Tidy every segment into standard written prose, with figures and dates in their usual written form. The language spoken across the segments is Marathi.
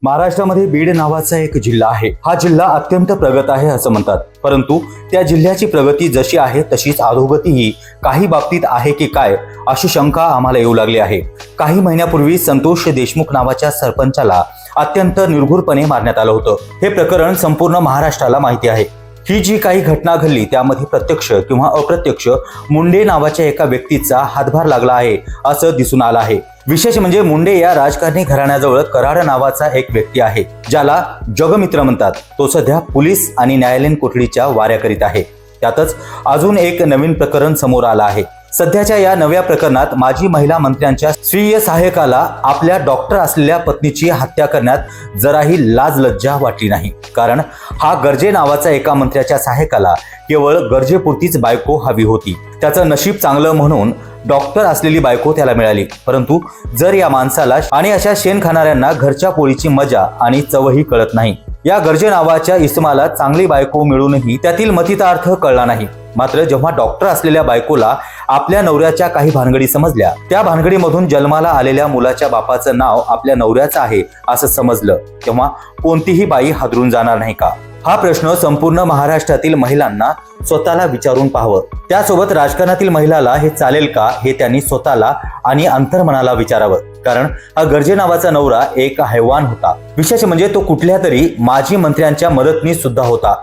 महाराष्ट्रामध्ये बीड नावाचा एक जिल्हा आहे। हा जिल्हा अत्यंत प्रगत आहे असं म्हणतात, परंतु त्या जिल्ह्याची प्रगती जशी आहे तशीच अधोगतीही काही बाबतीत आहे की काय अशी शंका आम्हाला येऊ लागली आहे। काही महिन्यापूर्वी संतोष देशमुख नावाच्या सरपंचाला अत्यंत निर्घृणपणे मारण्यात आलं होतं। हे प्रकरण संपूर्ण महाराष्ट्राला माहिती आहे। ही जी काही घटना घडली त्यामध्ये प्रत्यक्ष किंवा अप्रत्यक्ष मुंडे नावाच्या एका व्यक्तीचा हातभार लागला आहे असं दिसून आलं आहे। विशेष म्हणजे मुंडे या राजकारणी घराण्याजवळ कराड नावाचा एक व्यक्ती आहे, ज्याला जगमित्र म्हणतात। तो सध्या पोलीस आणि न्यायालयीन कोठडीच्या वाऱ्या करीत आहे। त्यातच अजून एक नवीन प्रकरण समोर आलं आहे। सध्याच्या या नव्या प्रकरणात माजी महिला मंत्र्यांच्या स्वीय सहाय्यकाला आपल्या डॉक्टर असलेल्या पत्नीची हत्या करण्यात जराही लाज लज्जा वाटली नाही। कारण हा गर्जे नावाचा एका मंत्र्याच्या सहाय्यकाला केवळ गरजेपुरतीच बायको हवी होती। त्याचं नशीब चांगलं म्हणून डॉक्टर असलेली बायको त्याला मिळाली। परंतु जर या माणसाला आणि अशा शेण खाणाऱ्यांना घरच्या पोळीची मजा आणि चवही कळत नाही। या गर्जे नावाच्या इसमाला चांगली बायको मिळूनही त्यातील मतितार्थ कळला नाही। मात्र जेव्हा डॉक्टर असलेल्या बायकोला आपल्या नवऱ्याच्या काही भानगडी समजल्या, त्या भानगडीमधून जन्माला आलेल्या मुलाच्या बापाचं नाव आपल्या नवऱ्याचं आहे असं समजलं, तेव्हा कोणतीही बाई हादरून जाणार नाही का? हा प्रश्न संपूर्ण महाराष्ट्रातील महिलांना स्वतःला विचारून पाहावं। त्यासोबत राजकारणातील महिलाला हे चालेल का हे त्यांनी स्वतःला आणि अंतर्मनाला विचारावं। कारण हा गर्जे नावाचा नवरा एक हैवान होता। विशेष म्हणजे तो कुठल्या तरी माजी मंत्र्यांच्या मदतनीस सुद्धा होता।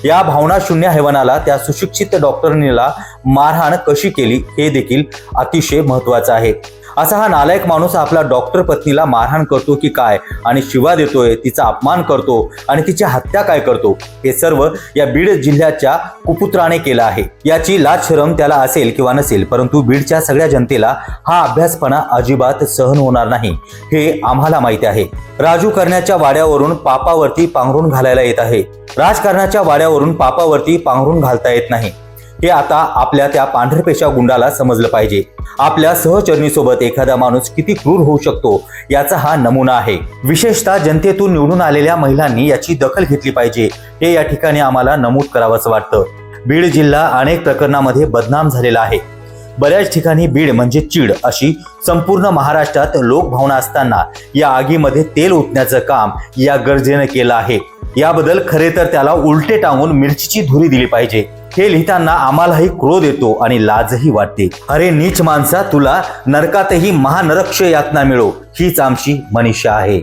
या भावनाशून्य हैवानाला त्या सुशिक्षित डॉक्टरनीला मारहाण कशी केली हे देखील अतिशय महत्वाचं आहे। असा हा नालायक माणूस आपला डॉक्टर पत्नीला मारहाण करतो की काय आणि शिवा देतोय, तिचा अपमान करतो आणि तिची हत्या काय करतो, हे सर्व या बीड जिल्ह्याच्या कुपुत्राने केलं आहे। याची लाज शरम त्याला असेल किंवा नसेल, परंतु बीडच्या सगळ्या जनतेला हा अभ्यासपणा अजिबात सहन होणार नाही हे आम्हाला माहिती आहे। राजू करण्याच्या वाड्यावरून पापावरती पांघरून घालायला येत आहे। राजकारणाच्या वाड्यावरून पापावरती पांघरून घालता येत नाही हे आता आपल्या त्या पांढरपेशा गुंडाला समजलं पाहिजे। आपल्या सहचरणीसोबत एखादा माणूस किती क्रूर होऊ शकतो याचा हा नमुना आहे। विशेषतः जनतेतून निवडून आलेल्या महिलांनी याची दखल घेतली पाहिजे हे या ठिकाणी आम्हाला नमूद करावंसं वाटतं। बीड जिल्हा अनेक प्रकरणामध्ये बदनाम झालेला आहे। बऱ्याच ठिकाणी बीड म्हणजे चीड अशी संपूर्ण महाराष्ट्रात लोकभावना असताना या आगीमध्ये तेल ओतण्याचं काम या गर्जेनं केलं आहे। याबद्दल खरे तर त्याला उलटे टांगून मिरचीची धुरी दिली पाहिजे। हे लिहिताना आम्हालाही क्रोध येतो आणि लाजही वाटते। अरे नीच माणसा, तुला नरकातही महानरक्ष यातना मिळो हीच आमची मनीषा आहे।